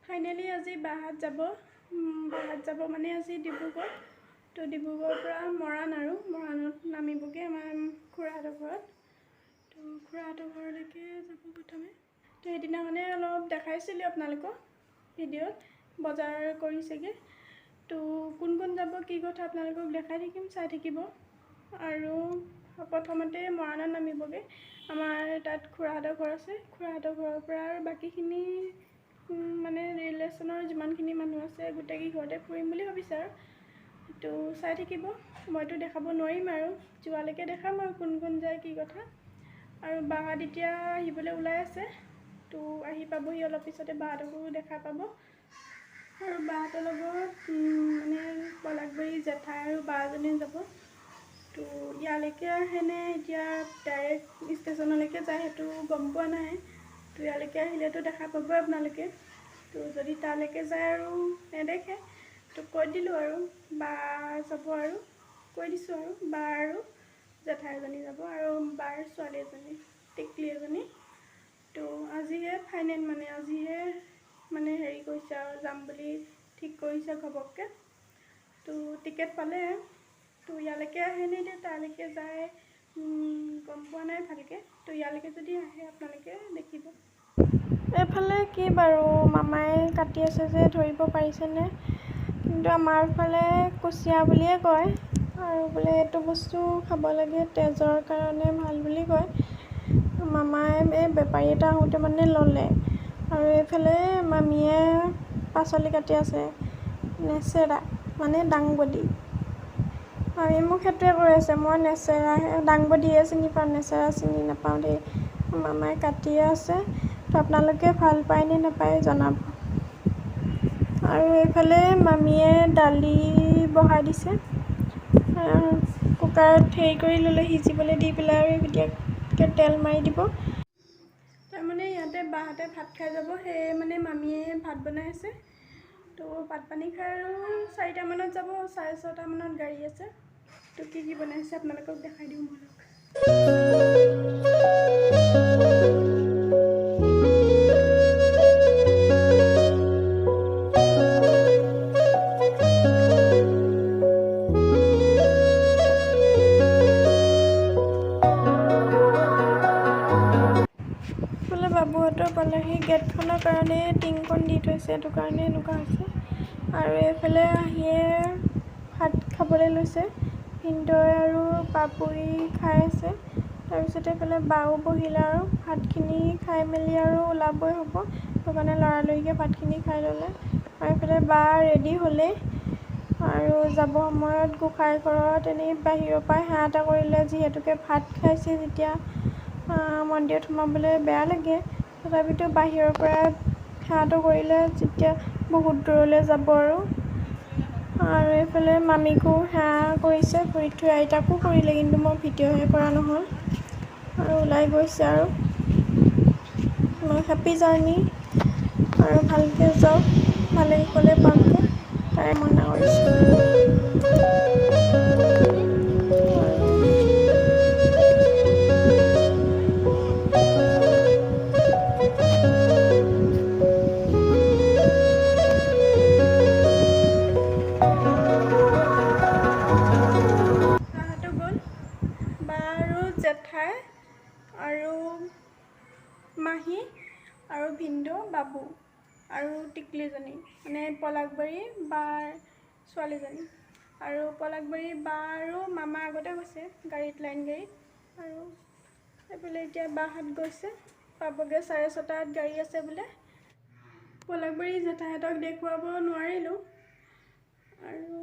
Finally আজি বাহাত যাব মানে আজি ডিব্ৰুগড়। তো ডিব্ৰুগড়ৰ পৰা মৰাণত নামিবগৈ আমাৰ খুৰাহঁতৰ ঘৰত। তো খুৰাহঁতৰ ঘৰলৈকে যাব প্ৰথমে। তো সেইদিনাখনে অলপ দেখাইছিলোঁ আপোনালোকক ভিডিঅ'ত, বজাৰ কৰিছেগৈ। তো কোন কোন যাব কি কথা আপোনালোকক দেখাই থাকিম, চাই থাকিব। আৰু প্ৰথমতে মৰাণত নামিবগৈ। আমাৰ তাত খুৰাহঁতৰ ঘৰ আছে। খুৰাহঁতৰ ঘৰৰ পৰা আৰু বাকীখিনি মানে ৰিলেশ্যনৰ যিমানখিনি মানুহ আছে গোটেই ঘৰতে ফুৰিম বুলি ভাবিছে আৰু। তো চাই থাকিব। মইতো দেখাব নোৱাৰিম আৰু, যোৱালৈকে দেখাম আৰু কোন কোন যায় কি কথা। আৰু বাহঁত এতিয়া আহিবলৈ ওলাই আছে। তো আহি পাবহি অলপ পিছতে, বাহঁতকো দেখা পাব। আৰু বাহঁতৰ লগত মানে পলাশবাৰী জেঠাই আৰু বা এজনী যাব। তো ইয়ালৈকে আহেনে এতিয়া ডাইৰেক্ট ষ্টেচনলৈকে যায় সেইটো গম পোৱা নাই। তো ইয়ালৈকে আহিলেতো দেখা পাবই আপোনালোকে। তো যদি তালৈকে যায় আৰু নেদেখে তো কৈ দিলোঁ আৰু বা যাব, আৰু কৈ দিছোঁ আৰু বা আৰু জেঠাই এজনী যাব, আৰু বাৰ ছোৱালী এজনী টিকলি এজনী। তো আজিহে ফাইনেল, আজিহে হেৰি কৰিছে আৰু যাম বুলি ঠিক কৰিছে ঘপককৈ। তো টিকেট পালে। তো ইয়ালৈকে আহেনে এতিয়া তালৈকে যায় গম পোৱা নাই ভালকৈ। তো ইয়ালৈকে যদি আহে আপোনালোকে দেখিব। এইফালে কি বাৰু মামাই কাটি আছে যে ধৰিব পাৰিছেনে? কিন্তু আমাৰ ফালে কুচিয়া বুলিয়ে কয়, আৰু বোলে এইটো বস্তু খাব লাগে, তেজৰ কাৰণে ভাল বুলি কয়। মামাই এই বেপাৰী এটা আহোঁতে মানে ল'লে। আৰু এইফালে মামীয়ে পাচলি কাটি আছে, নেচেৰা মানে দাংবডি। মামী মোক সেইটোৱে কৈ আছে, মই দাংবডিয়ে চিনি পাওঁ, নেচেৰা চিনি নাপাওঁ দেই। মামাই কাটিয়ে আছে। তো আপোনালোকে ভাল পায় নে নাপায় জনাব। আৰু এইফালে মামীয়ে দালি বহাই দিছে। কুকাৰত হেৰি কৰি ল'লে, সিজিবলৈ দি পেলাই আৰু এতিয়াকৈ তেল মাৰি দিব। তাৰমানে ইয়াতে বাহঁতে ভাত খাই যাব, সেয়ে মামীয়ে ভাত বনাই আছে। তো ভাত পানী খাই আৰু 4টামানত যাব, 6:30মানত গাড়ী আছে। তো কি বনাইছে আপোনালোকক দেখাই দিওঁ ব'লক। বাবুহঁতৰ পালেহি, গেটখনৰ কাৰণে টিংখন দি থৈছে, সেইটো কাৰণে এনেকুৱা হৈছে। আৰু এইফালে আহিয়ে ভাত খাবলৈ লৈছে। ভিনদেউৱে আৰু পাপৰি খাই আছে। তাৰপিছতে এইফালে বাও বহিলে আৰু ভাতখিনি খাই মেলি আৰু ওলাবই হ'ব। সেইটো কাৰণে লৰালৰিকৈ ভাতখিনি খাই ল'লে। আৰু এইফালে বা ৰেডি হ'লেই আৰু যাব সময়ত গোঁসাই ঘৰত এনেই বাহিৰৰ পৰা সেৱা এটা কৰিলে, যিহেতুকে ভাত খাইছে যেতিয়া মন্দিৰত সোমাবলৈ বেয়া লাগে। তথাপিতো বাহিৰৰ পৰা সেৱাটো কৰিলে, যেতিয়া বহুত দূৰলৈ যাব আৰু এইফালে মামীকো সেৱা কৰিছে, ভৰিত থৈ আইতাকো কৰিলে, কিন্তু মই ভিডিঅ'হে কৰা নহ'ল। আৰু ওলাই গৈছে আৰু হেপ্পী জাৰ্ণি, আৰু ভালকৈ যাওক, ভালে কুশলে পামগৈ, তাৰে কামনা কৰিছোঁ। জেঠাই আৰু মাহী আৰু ভিনদেউ বাবু আৰু টিকলিজনী, পলাশবাৰী বাৰ ছোৱালীজনী। আৰু পলাশবাৰী বা আৰু মামা আগতে গৈছে গাড়ীত, লাইন গাড়ীত। আৰু এইফালে এতিয়া বাহঁত গৈছে, পাবগৈ 6:30 গাড়ী আছে বোলে। পলাশবাৰী জেঠাইহঁতক দেখুৱাব নোৱাৰিলোঁ। আৰু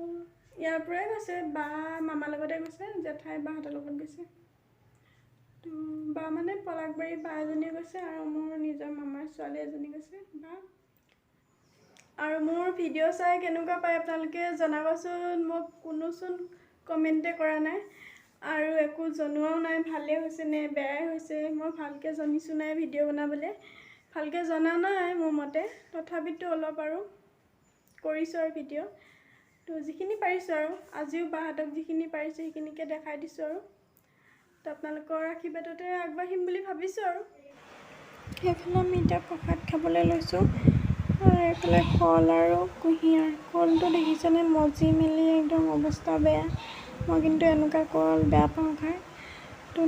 ইয়াৰ পৰাই গৈছে, বা মামাৰ লগতে গৈছে, জেঠাই বাহঁতৰ লগত গৈছে। তো বা পলাশবাৰী বা এজনী গৈছে, আৰু মোৰ নিজৰ মামাৰ ছোৱালী এজনী গৈছে বা। আৰু মোৰ ভিডিঅ' চাই কেনেকুৱা পায় আপোনালোকে জনাবচোন। মোক কোনোচোন কমেণ্টে কৰা নাই, আৰু একো জনোৱাও নাই, ভালেই হৈছে নে বেয়াই হৈছে। মই ভালকৈ জানিছোঁ নাই ভিডিঅ' বনাবলৈ, ভালকৈ জনা নাই মোৰ মতে। তথাপিতো অলপ আৰু কৰিছোঁ আৰু ভিডিঅ'। তো যিখিনি পাৰিছোঁ আৰু আজিও বাহঁতক যিখিনি পাৰিছোঁ সেইখিনিকে দেখাই দিছোঁ আৰু। তো আপোনালোকৰ আশীৰ্বাদতে আগবাঢ়িম বুলি ভাবিছোঁ আৰু। সেইফালে আমি এতিয়া প্ৰসাদ খাবলৈ লৈছোঁ। আৰু এইফালে কল আৰু কুঁহিয়াৰ। কলটো দেখিছেনে মজি মেলি একদম অৱস্থা বেয়া। মই কিন্তু এনেকুৱা কল বেয়া পাওঁ খাই। তো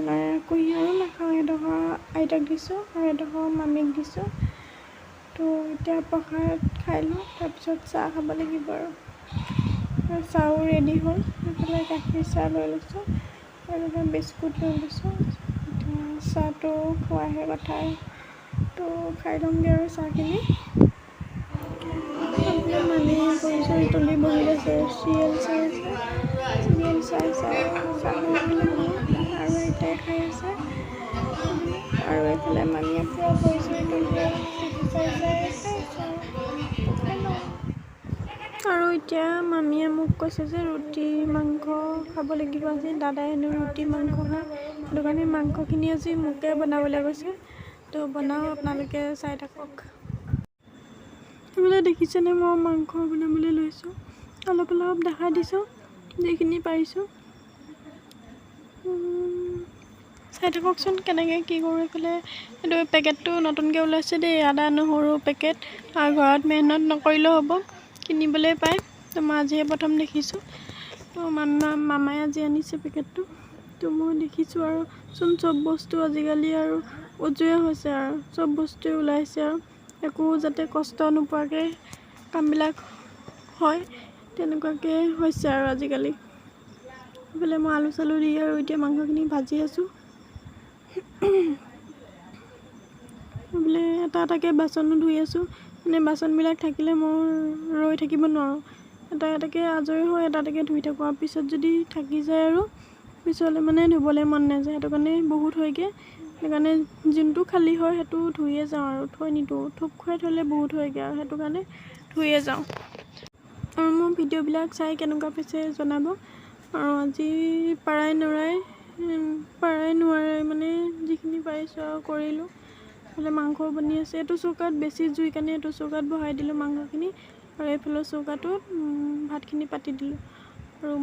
কুঁহিয়াৰো নাখাওঁ, এডোখৰ আইতাক দিছোঁ আৰু এডোখৰ মামীক দিছোঁ। তো এতিয়া প্ৰসাদ খাই লওঁ, তাৰপিছত চাহ খাব লাগিব আৰু চাহো ৰেডি হ'ল। এইফালে গাখীৰ চাহ লৈ লৈছোঁ আৰু বিস্কুট লৈ লৈছোঁ। এতিয়া চাহটো খোৱাহে কথা, তো খাই ল'মগৈ আৰু চাহখিনি। মামী ভৰি চৰি তুলি বহি আছে, চিৰিয়েল চাই আছে। চিৰিয়েল চাই চাহ আৰু আইতাই খাই আছে। আৰু এইফালে মামীয়ে পূৰা ভৰি চৰি তুলি চাই খাই আছে আৰু এতিয়া মামীয়ে মোক কৈছে যে ৰুটি মাংস খাব লাগিব আজি। দাদাই হেনো ৰুটি মাংস খায়, সেইটো কাৰণে মাংসখিনি আজি মোকে বনাবলৈ কৈছে। তো বনাওঁ, আপোনালোকে চাই থাকক। এইফালে দেখিছেনে মই মাংস বনাবলৈ লৈছোঁ। অলপ অলপ দেখাই দিছোঁ যিখিনি পাৰিছোঁ। চাই থাককচোন কেনেকৈ কি কৰোঁ। এইফালে এইটো পেকেটটো নতুনকৈ ওলাইছে দেই, আদা নহৰু পেকেট। আৰু ঘৰত মেহনত নকৰিলেও হ'ব, কিনিবলৈ পায়। তো মই আজিহে প্ৰথম দেখিছোঁ। তো মামাই আজি আনিছে পেকেটটো। তো মই দেখিছোঁ আৰু চব বস্তু আজিকালি আৰু উজুৱে হৈছে আৰু চব বস্তুৱে ওলাইছে আৰু একো যাতে কষ্ট নোপোৱাকৈ কামবিলাক হয়, তেনেকুৱাকৈ হৈছে আৰু আজিকালি। এইফালে মই আলু চালু দি আৰু এতিয়া মাংসখিনি ভাজি আছোঁ। বোলে এটা এটাকৈ বাচনো ধুই আছোঁ, মানে বাচনবিলাক থাকিলে মই ৰৈ থাকিব নোৱাৰোঁ। এটা এটাকৈ আজৰি হৈ এটা এটাকৈ ধুই থাকোঁ, আৰু পিছত যদি থাকি যায় আৰু পিছলৈ মানে ধুবলৈ মন নাযায়। সেইটো কাৰণে বহুত হয়গৈ, সেইকাৰণে যোনটো খালী হয় সেইটো ধুয়ে যাওঁ আৰু থৈ নিদিওঁ। থোপ খুৱাই থ'লে বহুত হয়গৈ আৰু সেইটো কাৰণে ধুয়ে যাওঁ। আৰু মোৰ ভিডিঅ'বিলাক চাই কেনেকুৱা পাইছে জনাব। আৰু আজি পাৰাই নোৱাৰে মানে যিখিনি পাৰিছোঁ আৰু কৰিলোঁ। এইফালে মাংস বনি আছে, এইটো চৌকাত বেছি জুই কাৰণে এইটো চৌকাত বহাই দিলোঁ মাংসখিনি। আৰু এইফালৰ চৌকাটোত ভাতখিনি পাতি দিলোঁ আৰু